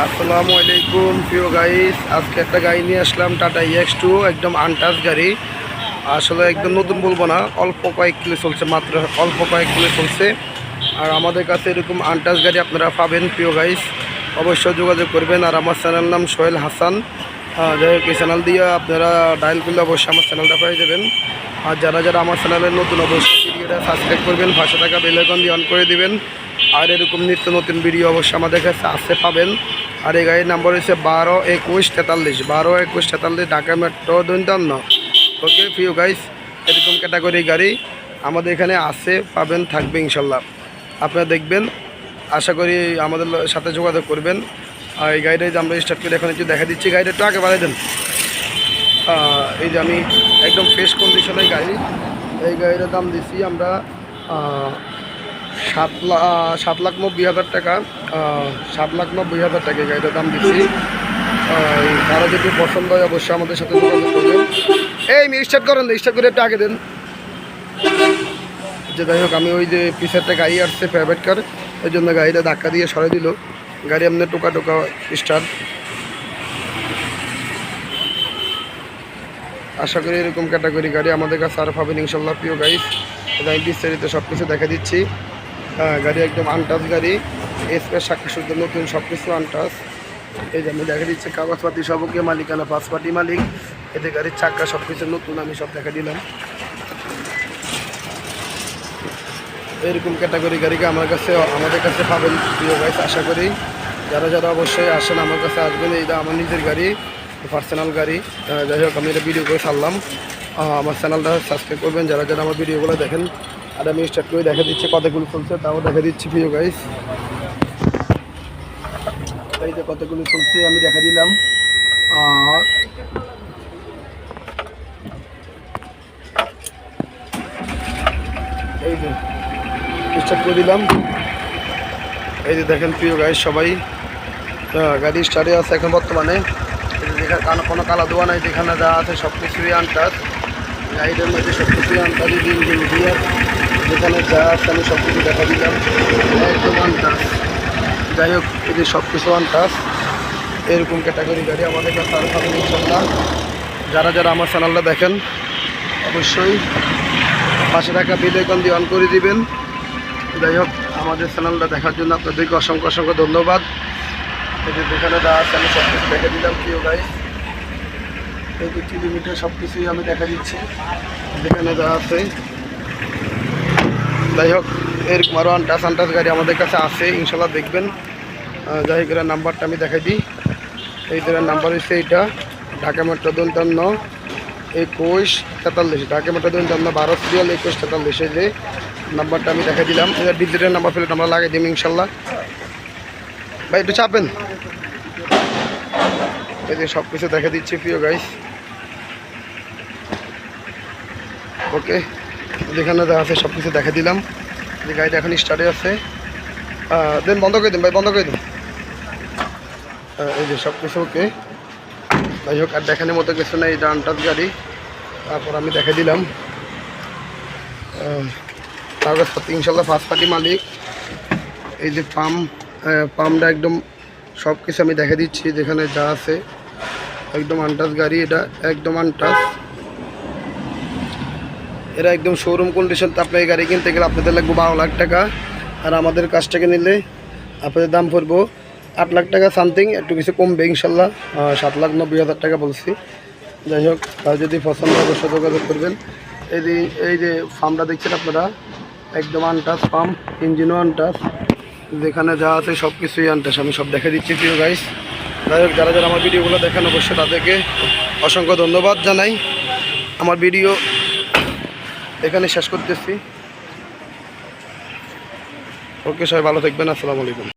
আসসালামু আলাইকুম প্রিয় গাইস, আজকে একটা গাড়ি নিয়ে আসলাম টাটা EX2 একদম আনটাচ গাড়ি। আসলে একদম নতুন বলবো না, অল্প কয়েক কিলো চলছে, মাত্র অল্প কয়েক কিলো চলছে। আর আমাদের কাছে এরকম আনটাচ গাড়ি আপনারা পাবেন প্রিয় গাইস, অবশ্যই যোগাযোগ করবেন। আর আমার চ্যানেল নাম সোহেল হাসান, যাই হোক এই চ্যানেল দিয়ে আপনারা ডায়াল করলে অবশ্যই আমার চ্যানেলটা পেয়ে যাবেন। আর যারা যারা আমার চ্যানেলের নতুন অবশ্যই ভিডিওটা সাবস্ক্রাইব করবেন, 500 টাকা বেল আইকন দিয়ে অন করে দিবেন। আর এরকম নিত্য নতুন ভিডিও অবশ্যই আমাদের কাছে আসতে পাবেন। আর এই গাড়ির নাম্বার হচ্ছে 122143, 122143, ঢাকা মেট্রো 52। ওকে প্রিয় গাইস, এরকম ক্যাটাগরি গাড়ি আমাদের এখানে আসে, পাবেন, থাকবে ইনশাল্লাহ। আপনারা দেখবেন, আশা করি আমাদের সাথে যোগাযোগ করবেন। আর এই গাড়িটা যে আমরা স্টার্ট করে এখন একটু দেখা দিচ্ছি, গাড়িটা একটু আগে বাড়াই দেন। এই যে আমি একদম ফ্রেশ কন্ডিশনের গাড়ি, এই গাড়িটার দাম দিচ্ছি আমরা 7,90,000 টাকা, 7,90,000 টাকা গাড়িটার দাম দিচ্ছি। তারা যদি পছন্দ হয় অবশ্যই আমাদের সাথে যোগাযোগ করবেন। এই স্টার্ট করেন, স্টার্ট করে একটু আগে দেন। যে যাই হোক, আমি ওই যে পিছারটা গাড়ি আসছে প্রাইভেট কার, ওই জন্য গাড়িটা ধাক্কা দিয়ে সরে দিল। গাড়ি এমনি টোকা টোকা স্টার্ট। আশা করি এরকম ক্যাটাগরি গাড়ি আমাদের কাছে আরও পাবেন ইনশাল্লাহ প্রিয় গাইস। আমি বিস্তারিত সব কিছু দেখা দিচ্ছি। গাড়ি একদম আনটাচ গাড়ি, স্পেস সাক্ষী শুদ্ধ নতুন, সব কিছু আনটাচ। এই যে আমি দেখা দিচ্ছি কাগজপাতি সবকে, মালিকানা ফার্স্ট পার্টি মালিক, এতে গাড়ির চাক্কা সব কিছু নতুন, আমি সব দেখা দিলাম। এরকম ক্যাটাগরি গাড়িকে আমাদের কাছে পাবেন প্রিয় গাইস। আশা করি যারা যারা অবশ্যই আসেন আমার কাছে আসবেন। এইটা আমার নিজের গাড়ি, পার্সোনাল গাড়ি। যাই হোক, আমি এটা ভিডিও করে ছাড়লাম। আমার চ্যানেলটা সাবস্ক্রাইব করবেন যারা যারা আমার ভিডিওগুলো দেখেন। আর আমি স্টার্ট করে দেখা দিচ্ছি কতগুলো চলছে, তাও দেখা দিচ্ছি প্রিয় গাইস। এই যে কতগুলো চলছে আমি দেখা দিলাম। এই যে স্টার্ট করে দিলাম। এই যে দেখেন প্রিয় গাইস, সবাই গাড়ি স্টার্টে আছে এখন বর্তমানে। যেখানে কোনো কালা দোয়া নাই, যেখানে যা আছে সব কিছুই আনটাচ। গাড়িটার মধ্যে সব কিছুই আনটাচ, ইঞ্জিন গিয়ার যেখানে যা আছে আমি সব কিছু দেখা দিলাম, একদম আনটাচ। যাই হোক, এই যে সব কিছু আনটাচ। এরকম ক্যাটাগরি গাড়ি আমাদের কাছে আরও পাবেন ইনশাল্লাহ। যারা যারা আমার চ্যানেলটা দেখেন অবশ্যই 500 টাকা বেল আইকন দিয়ে অন করে দিবেন। যাই হোক, আমাদের চ্যানেলটা দেখার জন্য আপনাদেরকে অসংখ্য অসংখ্য ধন্যবাদ। এই যে যেখানে যা আছে আমি সব কিছু দেখে দিলাম প্রিয় গাইস। এই যে কিলোমিটার সব কিছুই আমি দেখা দিচ্ছি যেখানে যা আছে। যাই হোক, এরকম আরও আনটাচ গাড়ি আমাদের কাছে আছে ইনশাল্লাহ, দেখবেন। যাই হোক, এর নাম্বারটা আমি দেখাই দিই। এই ধরনের নাম্বার হচ্ছে এইটা, Dhaka metro 522143, Dhaka metro 52 12 serial 2143। এই যে নাম্বারটা আমি দেখা দিলাম। এদের ডিজিটাল নাম্বার প্লেট আমরা লাগিয়ে দিই ইনশাল্লাহ। ভাই একটু চাপেন। এই যে সব কিছু দেখা দিচ্ছি প্রিয় গাইস। ওকে, যেখানে যা আছে সব কিছু দেখা দিলাম। যে গাড়িটা এখন স্টার্টে আছে, দেন বন্ধ করে দিন ভাই, বন্ধ করে দিন। এই যে সব কিছু ওকে। যাই হোক, আর দেখানোর মতো কিছু না, এটা আনটাচ গাড়ি। তারপর আমি দেখা দিলাম কাগজপত্র ইনশাল্লাহ ফার্স্ট পার্টি মালিক। এই যে পাম্পটা একদম সব কিছু আমি দেখা দিচ্ছি যেখানে যা আছে, একদম আনটাচ গাড়ি। এটা একদম আনটাচ, এটা একদম শোরুম কন্ডিশন। তো আপনার এই গাড়ি কিনতে গেলে আপনাদের লাগবে 12 লাখ টাকা। আর আমাদের কাছ থেকে নিলে আপনাদের দাম পড়বো 8 লাখ টাকা সামথিং, একটু কিছু কমবে ইনশাল্লাহ। 7,90,000 টাকা বলছি। যাই হোক, তার যদি পছন্দ অবশ্যই যোগাযোগ করবেন। এই যে ফার্মটা দেখছেন আপনারা, একদম আনটাচ ফার্ম, ইঞ্জিনও আনটাচ, যেখানে যা আছে সব কিছুই আনটাচ, আমি সব দেখা দিচ্ছি প্রিয় গাইস। যাই হোক, যারা যারা আমার ভিডিওগুলো দেখেন অবশ্যই তাদেরকে অসংখ্য ধন্যবাদ জানাই। আমার ভিডিও এখানে শেষ করতেছি। ওকে, সবাই ভালো থাকবেন। আসসালামু আলাইকুম।